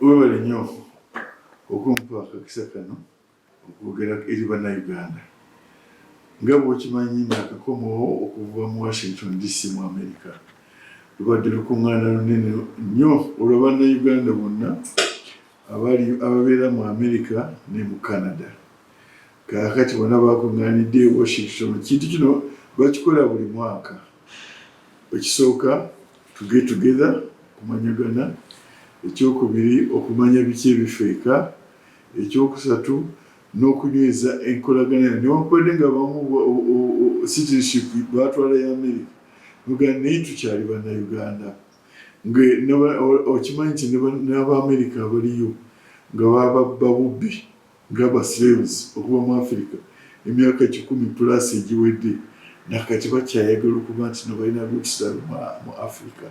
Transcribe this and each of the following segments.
webale nnyo okumpa akakisa kano okwogera eri bannayuganda nga bw'okimanyi naakakomawo okuva mu Washington DC mu America. Lubadde lukuŋŋaana lunene nnyo olwa bannayuganda bonna ababeera mu America ne mu Canada. Kaakati bonna bakuŋŋaanidde e Washington. Kintu kino bakikola buli mwaka. Ekisooka to get together, kumanyagana. Ekyokubiri okumanya biki ebifeeka. Ekyokusatu n'okunyweza enkolagana newankubadde nga bamu citizenship batwala ya America muganda naye tukyali bannayuganda. Okimanyi nti n'Abamerika abaliyo nga baba babubbi ng'aba slaves okuva mu Africa emyaka 10+ egiwedde nakati bakyayagala okuba nti balina roots mu Africa.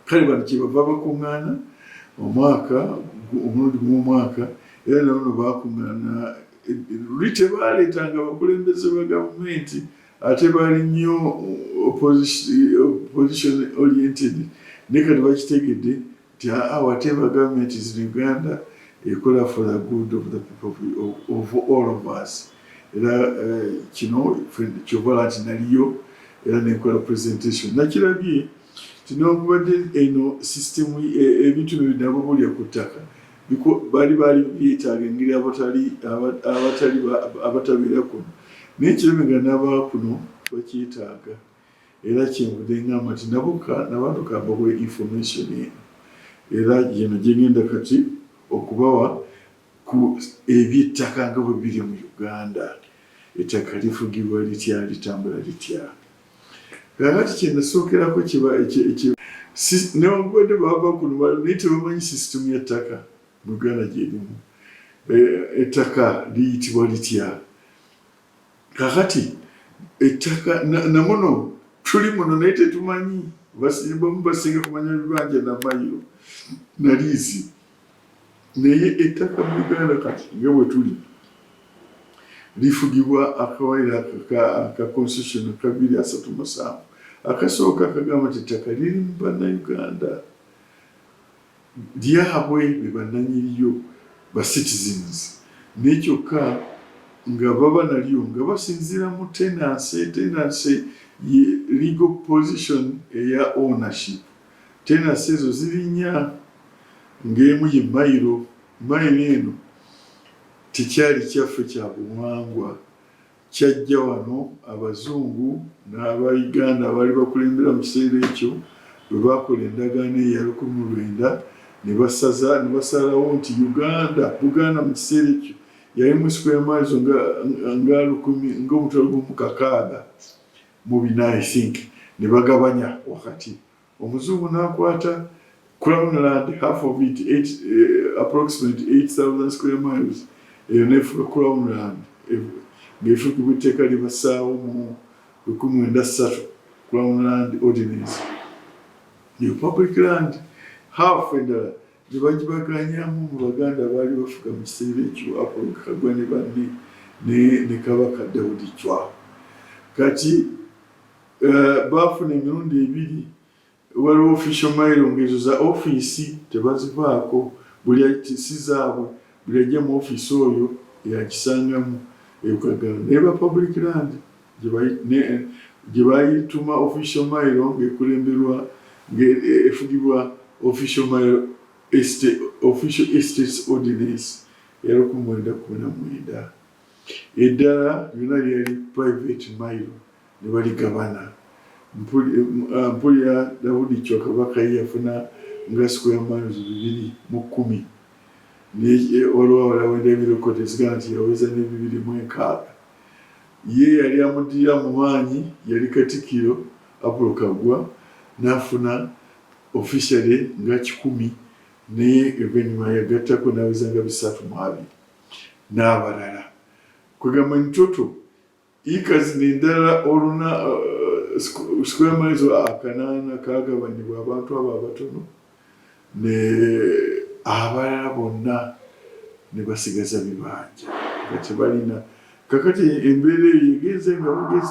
Kale bano kyebava bakuŋŋaana omulundi gw'omwaka era nabo bakuŋŋaana luli tebaleetanga abakulembeze ba gavumenti ate baali nnyo opposition oriented naye kati bakitegedde nti whatever government is in Uganda ekola for the good of the people of all of us. Era kino kyobola nti naliyo era nenkola presentation nakirabye tinokubadde eno system ebintu bino nabo bulya ku ttaka bali byetaaga engeri abatabeera kuno naye kiremega n'abakuno bakyetaaga era kyenvudde ngamba nti nabantu kambawe information eno era yeno gyengenda kati okubawa ku ebyettaka nga bwe biri mu Uganda. Ettaka lifugibwa litya, litambula litya. Kakati kyenasookerako newankubadde baba kuno naye tebamanyi system y'ettaka mu Uganda gyerimu. Ettaka liyitibwa litya. Kakati ettaka namuno tuli muno naye tetumanyi bamu basinga kumanya bibanja na mayiro na liizi. Naye ettaka mu Uganda kati nga bwe tuli lifugibwa akawaire aka constitution 237 akasooka akagamba nti ettaka liri mu bannayuganda lyabwe be bannanyiriyo ba citizens nekyokka nga baba nalyo nga basinziira mu tenancy ye legal position eya ownership. Tenancy ezo ziri nnya ng'emu ye mayiro eno tekyali kyaffe kya buwangwa kyajja wano abazungu n'Abayuganda abaali bakulembera mu kiseera ekyo bwe bakola endagaano eya 1900 ne basalawo nti Buganda mu kiseera ekyo yali square miles ng'omutwalo gumu 600 mu bina I think ne bagabanya wakati. Omuzungu n'akwata Crown land, half of it, approximately 8,000 square miles. Eyo nefuka Crown land. Ng'efugibwa etteeka lye basaawo mu 1903 Crown land ordinance. Eyo public land, half endala gye bagibaganyamu mu Baganda baali bafuga mu kiseera ekyo Apollo Kagwa ne banne ne Kabaka Daudi Chwa. Kati baafuna emirundi ebiri waliwo official mile ngezo za office tebazivaako buli si zaabwe buli ajja mu office oyo yakisangamu ekagala neba public land gye bayituma official mile ng'ekulemberwa ng'efugibwa official mile official estates ordinance ya 1919. Eddala lyonna lyali private mile ne baligabana. Mpulira Daudi Chwa Kabaka yafuna nga square miles 210 ne olwawala wenda ebirokote zigamba nti yaweza ne 206. Ye yali amudira mu maanyi yali Katikkiro Apollo Kagwa n'afuna officially nga 10 naye evenima yagattako n'aweza nga 320 n'abalala. Kwegamba ntoto ikazi n'endala oluna square miles akanaana kagabanyibwa abantu abo abatono ne abalala bonna ne basigaza bibanja nga tebalina. Kakati embeera eyo egenze nga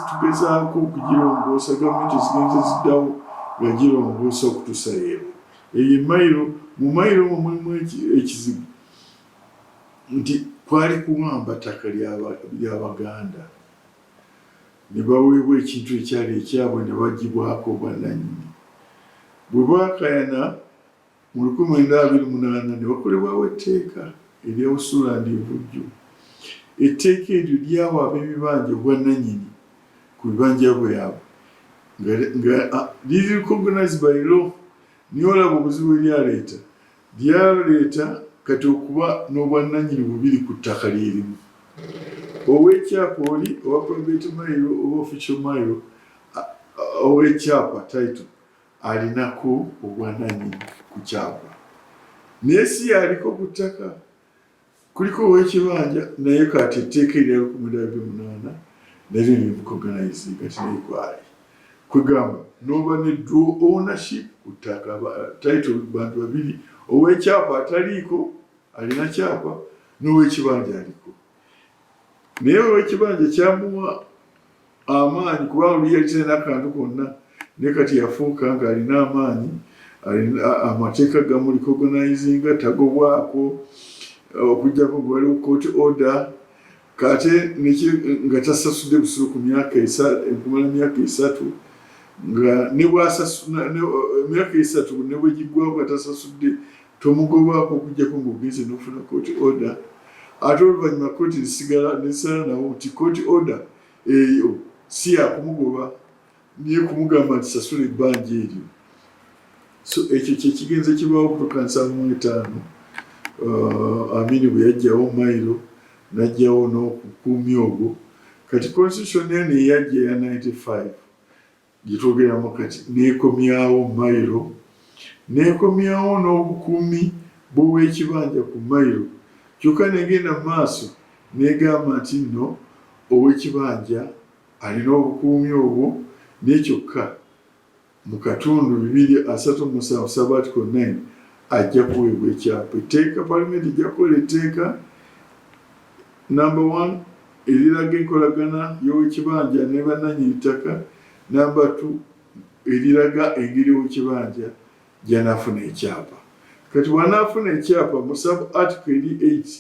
tugezaako okugirongoosa, gavumenti zigenze ziddawo nga girongoosa okutuusa leero eyo mayiro mu mayiro mulimu ekizibu nti kwali kuwamba ttaka ly'Abaganda ne baweebwa ekintu ekyali ekyabwe ne bagibwako bwannannyini. Bwe bwakayana mu 1928 ne bakolebwawo etteeka erya Busuulandi Bujju. Etteeka eryo lyawa ab'ebibanja obwannannyini ku bibanja byabwe nga liri recognized by law. Niyo olaba obuzibu lyaleeta kati okuba n'obwannannyini bubiri ku ttaka lyerimu. Ow'ekyapa oli owa private mayiro oba official mayiro, ow'ekyapa title alinako obwannannyini ku kyapa, naye si yaliko ku ttaka. Kuliko ow'ekibanja naye kati etteeka erya 1928 naryo ne recognize kati nekwali kwegamba n'oba ne dual ownership ku ttaka, title bantu babiri, ow'ekyapa ataliiko alina kyapa n'ow'ekibanja aliko. Naye ow'ekibanja kyamuwa amaanyi kubanga oli yali talina akantu konna, naye kati yafuuka ng'alina amaanyi, amateeka gamu recognizinga tagobwako okujjako nga waliwo court order kate nga tasasudde busuulu ku kumala myaka 3 nga ne bwasasula emyaka 3 ne bwe giggwawo nga tasasudde tomugobaako okujjako ng'ogenze n'ofuna court order. Ate oluvannyuma kooti nesala nawo nti court order eyo si yakumugoba, niye kumugamba nti sasula ebbanja eryo. So ekyo kyekigenze kibaawo okutuuka 75 Amini bwe yajjawo mayiro n'ajjawo n'okukuumya ogwo. Kati constitution eno eyajja ya 95 gitwogeramu kati n'ekomyawo mayiro, n'ekomyawo n'obukuumi bw'ow'ekibanja ku mayiro. Kyokka negenda mu maaso negamba nti nno ow'ekibanja alina obukuumi obwo, n'ekyokka mu katundu 237 sub article 9 ajja kuweebwa ekyapa. Etteeka Parliament ejja kukola etteeka number 1 eriraga enkolagana y'ow'ekibanja ne bannannyini ttaka, number 2 eriraga engeri ow'ekibanja gy'anaafuna ekyapa. Kati bw'anaafuna ekyapa mu sub article 8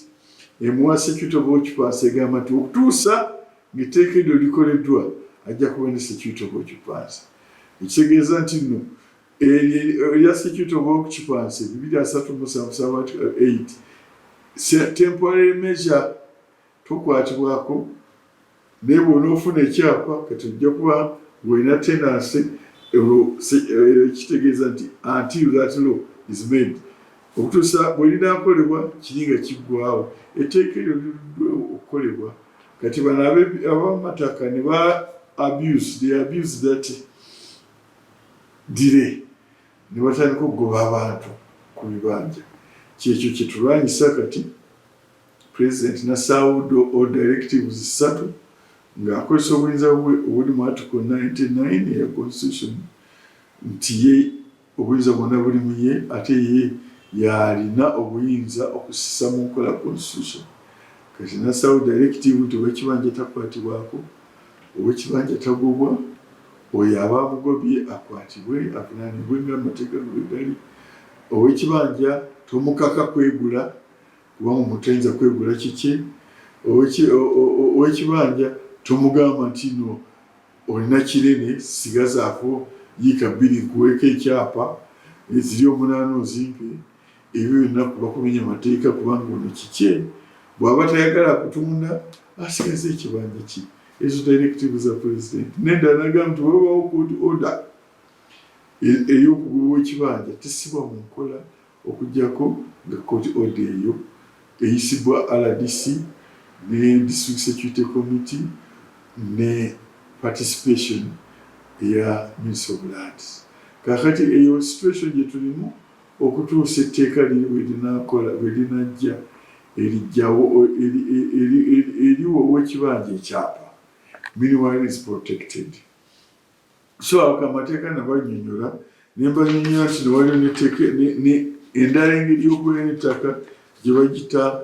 emuwa security of occupancy egamba nti okutuusa ng'etteeka eryo likoleddwa ajja kuba ne security of occupancy. Ekitegeeza nti nno erya security of occupancy 237 sub article 8 temporary measure tokwatibwako, naye bw'onoofuna ekyapa kati ojja kuba ng'olina tenancy, ekitegeeza nti until that law is made, okutuusa bwe linaakolebwa kiri nga kiggwawo. Etteeka eryo liruddwa okukolebwa. Kati bano ab'amataka ne ba abuse that delay ne batandika okugoba abantu ku bibanja. Kyekyo kye tulwanyisa kati President n'assaawo directives 3 ng'akozesa obuyinza bwe obuli mu article 99 eya constitution nti ye obuyinza bwonna buli mu ye, ate ye yalina obuyinza okusisa mu nkola constitution. Kati n'assaawo directive nti ow'ekibanja takwatibwako, ow'ekibanja tagobwa, oyo aba amugobye akwatibwe avunaanibwe ng'amateeka bwe gali. Ow'ekibanja tomukaka kwegula kubanga mutayinza kwegula kiki. Ow'ekibanja tomugamba nti no olina kirene sigazaako yiika 2 nkuweeko ekyapa eziri 8 ozimpe. Ebyo byonna kuba kumenya mateeka kubanga ono kiki. Bw'aba tayagala kutunda asigaza ekibanja ki. Ezo directive za president. Nenda nagamba nti wabawo court order ey'okugoba ekibanja tesibwa mu nkola okuggyako nga court order eyo eyisibwa RDC ne District Security Committee ne participation ya Ministry of Lands. Kakati eyo situation gye tulimu okutuusa etteeka bwe linajja erijjawo eriwo ow'ekibanja ekyapa. Meanwhile is protected. So amateeka nabanyonyola nembanyonyola nti newaliwo n'endala engeri y'okubeera n'ettaka gye bagita